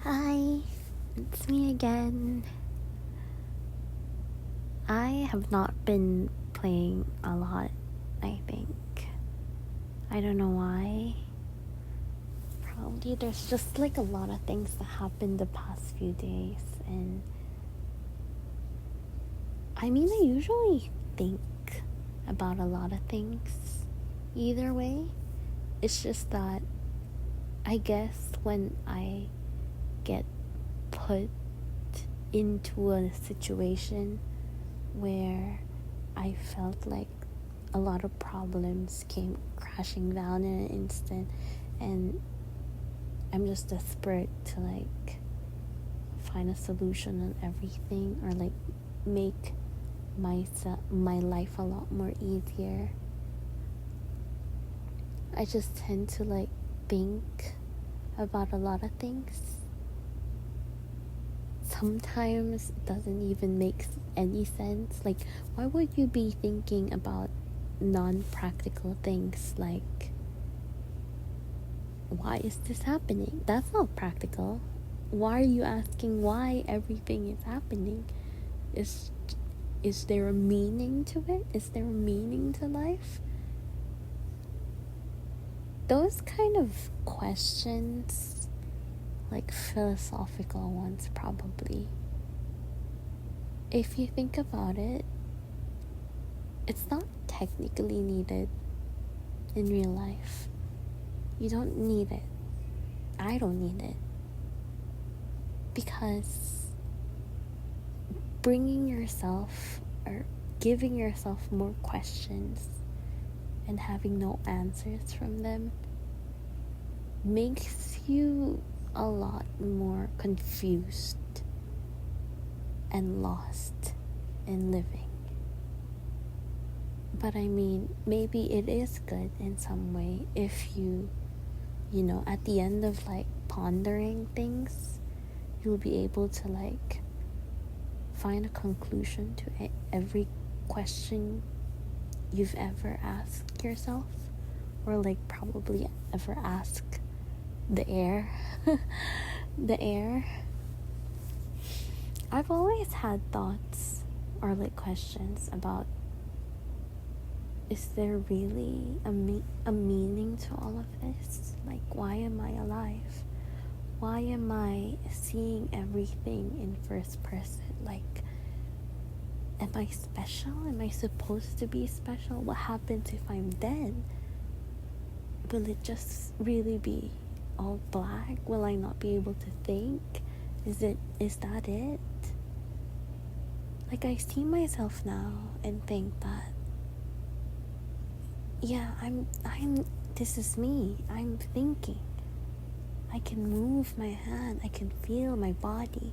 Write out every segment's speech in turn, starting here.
Hi, it's me again. I have not been playing a lot, I think. I don't know why. Probably there's just like a lot of things that happened the past few days, and I usually think about a lot of things either way. It's just that I guess when I get put into a situation where I felt like a lot of problems came crashing down in an instant, and I'm just desperate to like find a solution on everything, or like make my life a lot more easier. I just tend to like think about a lot of things. Sometimes it doesn't even make any sense. Like, why would you be thinking about non-practical things? Like, why is this happening? That's not practical. Why are you asking why everything is happening? Is there a meaning to it? Is there a meaning to life? Those kind of questions, like philosophical ones probably, if you think about it, it's not technically needed in real life. You don't need it. I don't need it. Because bringing yourself or giving yourself more questions and having no answers from them makes you a lot more confused and lost in living. But maybe it is good in some way if you at the end of like pondering things, you'll be able to like find a conclusion to every question you've ever asked yourself, or like probably ever ask the air. The air. I've always had thoughts or like questions about, is there really a meaning to all of this? Like, why am I alive? Why am I seeing everything in first person? Like, am I special? Am I supposed to be special? What happens if I'm dead? Will it just really be all black? Will I not be able to think? Is that it? Like, I see myself now and think that, yeah, this is me. I'm thinking. I can move my hand. I can feel my body.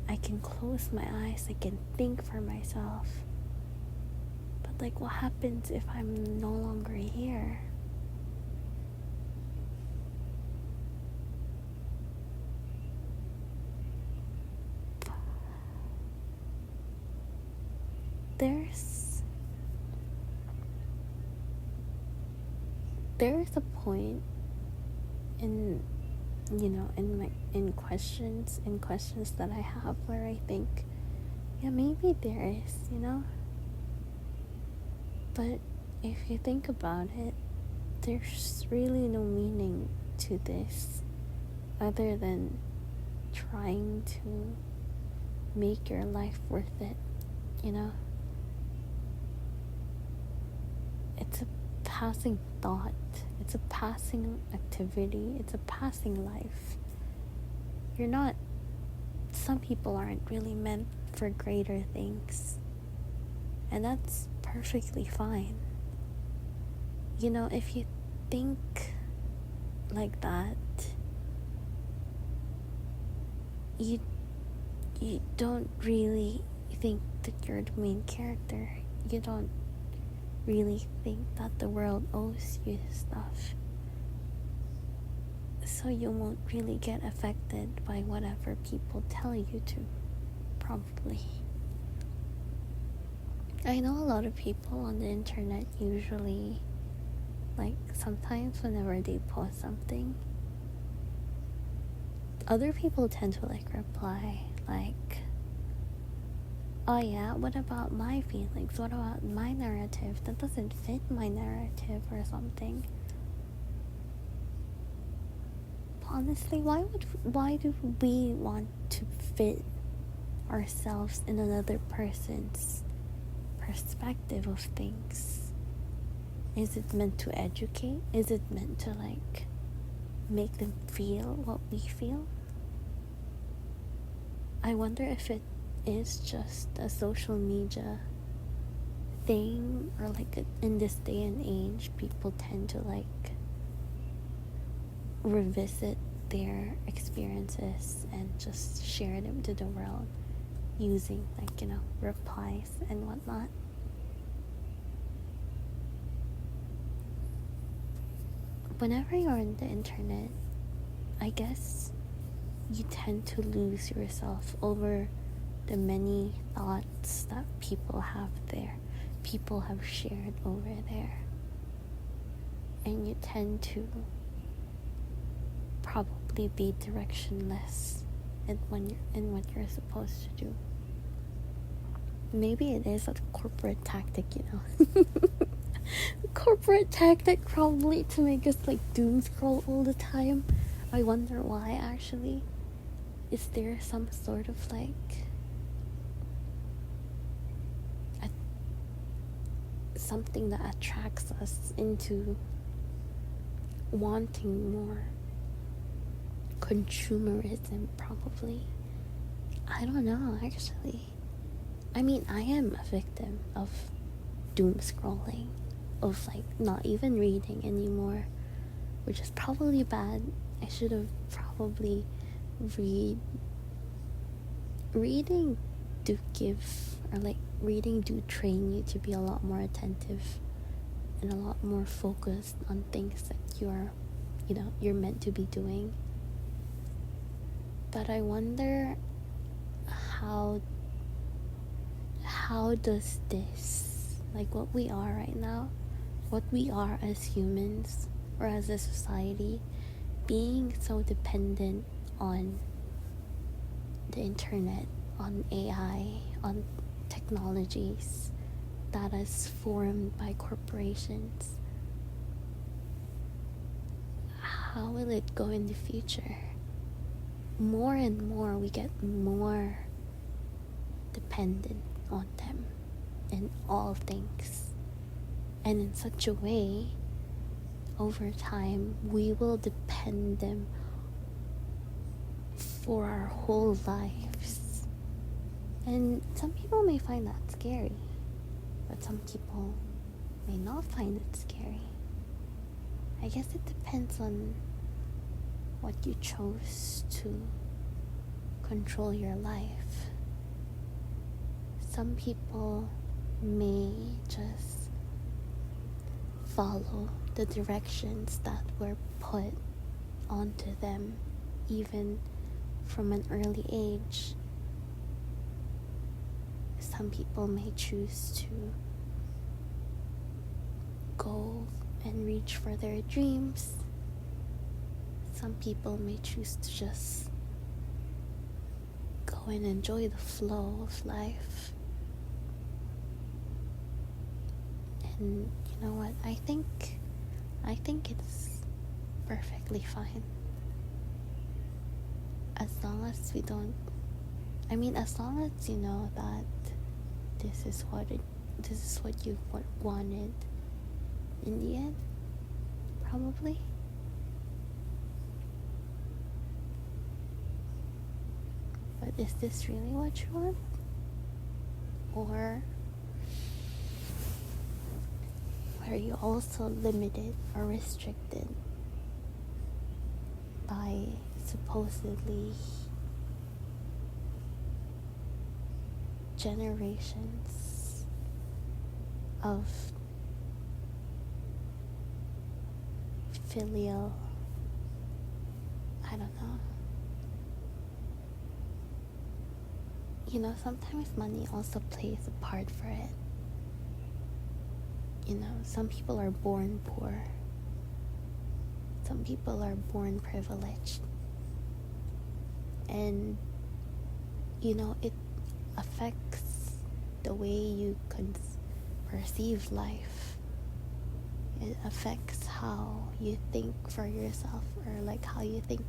I can close my eyes. I can think for myself. But like, what happens if I'm no longer here? There's a point in questions that I have where I think, yeah, maybe there is, but if you think about it, there's really no meaning to this other than trying to make your life worth it. It's a passing thought, it's a passing activity, it's a passing life. Some people aren't really meant for greater things, and that's perfectly fine. If you think like that, you don't really think that you're the main character. You don't really think that the world owes you stuff. So you won't really get affected by whatever people tell you to, probably. I know a lot of people on the internet usually, like, sometimes whenever they post something, other people tend to like reply like, oh yeah, what about my feelings? What about my narrative? That doesn't fit my narrative or something. Honestly, why do we want to fit ourselves in another person's perspective of things? Is it meant to educate? Is it meant to like make them feel what we feel? I wonder if it is just a social media thing, or like in this day and age people tend to like revisit their experiences and just share them to the world using like, you know, replies and whatnot. Whenever you're on the internet, I guess you tend to lose yourself over the many thoughts that people have shared over there, and you tend to probably be directionless in what you're supposed to do. Maybe it is a corporate tactic, you know. Corporate tactic probably to make us like doom scroll all the time. I wonder why actually. Is there some sort of like something that attracts us into wanting more consumerism? Probably. I don't know actually. I mean, I am a victim of doom scrolling, of like not even reading anymore, which is probably bad. I should have probably reading do train you to be a lot more attentive and a lot more focused on things that you're meant to be doing. But I wonder how does this, like what we are right now, what we are as humans or as a society, being so dependent on the internet, on AI, on technologies that is formed by corporations, how will it go in the future? More and more we get more dependent on them in all things, and in such a way over time we will depend them for our whole lives. And some people may find that scary, but some people may not find it scary. I guess it depends on what you chose to control your life. Some people may just follow the directions that were put onto them even from an early age. Some people may choose to go and reach for their dreams. Some people may choose to just go and enjoy the flow of life. And you know what? I think it's perfectly fine. As long as as long as you know that this is what you wanted in the end, probably. But is this really what you want? Or are you also limited or restricted by supposedly generations of filial, I don't know. You know, sometimes money also plays a part for it. You know, some people are born poor. Some people are born privileged. And it affects the way you perceive life. It affects how you think for yourself, or like how you think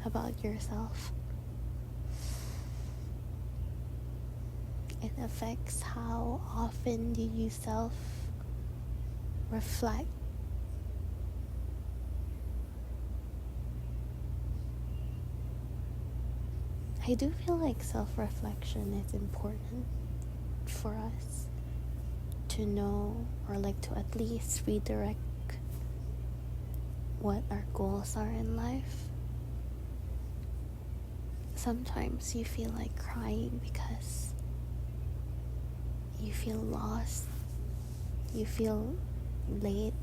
about yourself. It affects how often do you self-reflect. I do feel like self-reflection is important for us to know, or like to at least redirect what our goals are in life. Sometimes you feel like crying because you feel lost, you feel late,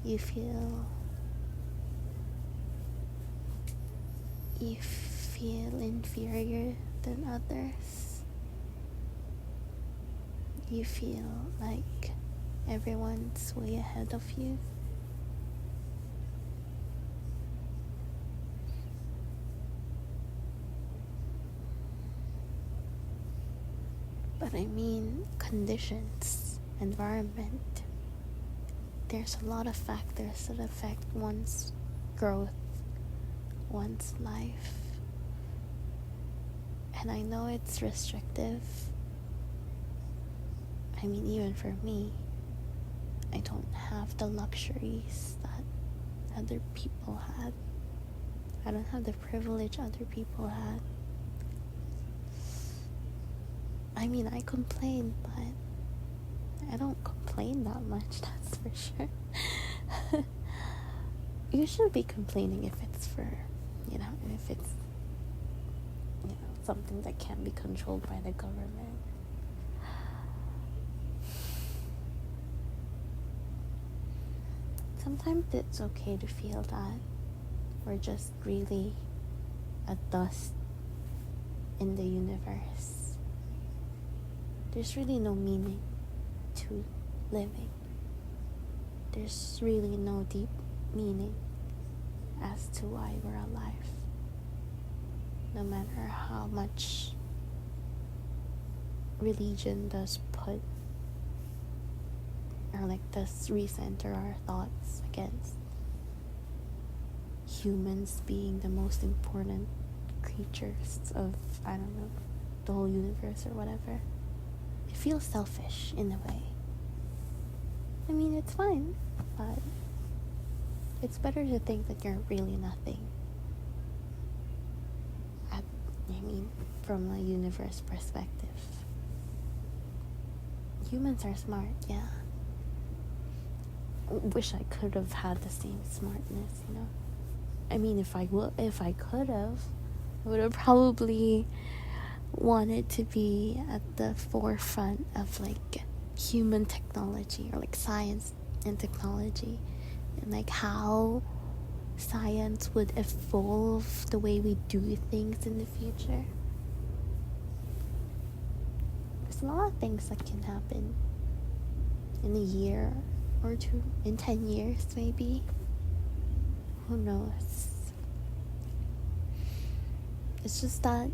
you feel inferior than others. You feel like everyone's way ahead of you. But I mean, conditions, environment. There's a lot of factors that affect one's growth, one's life. And I know it's restrictive. I mean, even for me, I don't have the luxuries that other people had. I don't have the privilege other people had. I mean, I complain, but I don't complain that much, that's for sure. You should be complaining if it's for, if it's, something that can't be controlled by the government. Sometimes it's okay to feel that we're just really a dust in the universe. There's really no meaning to living. There's really no deep meaning as to why we're alive. No matter how much religion does recenter our thoughts against humans being the most important creatures of, the whole universe or whatever. It feels selfish in a way. I mean, it's fine, but it's better to think that you're really nothing. From a universe perspective. Humans are smart, yeah. Wish I could have had the same smartness, I mean, if I could have, I would have probably wanted to be at the forefront of human technology, or science and technology, and how science would evolve the way we do things in the future. There's a lot of things that can happen in a year or two, in 10 years maybe. Who knows? It's just that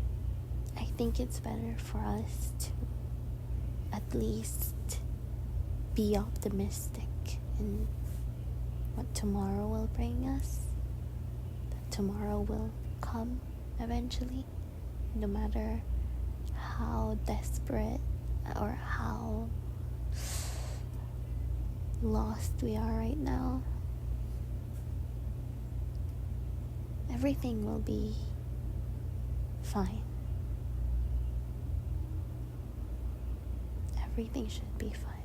I think it's better for us to at least be optimistic in what tomorrow will bring us. That tomorrow will come eventually, no matter how desperate or how lost we are right now. Everything will be fine. Everything should be fine.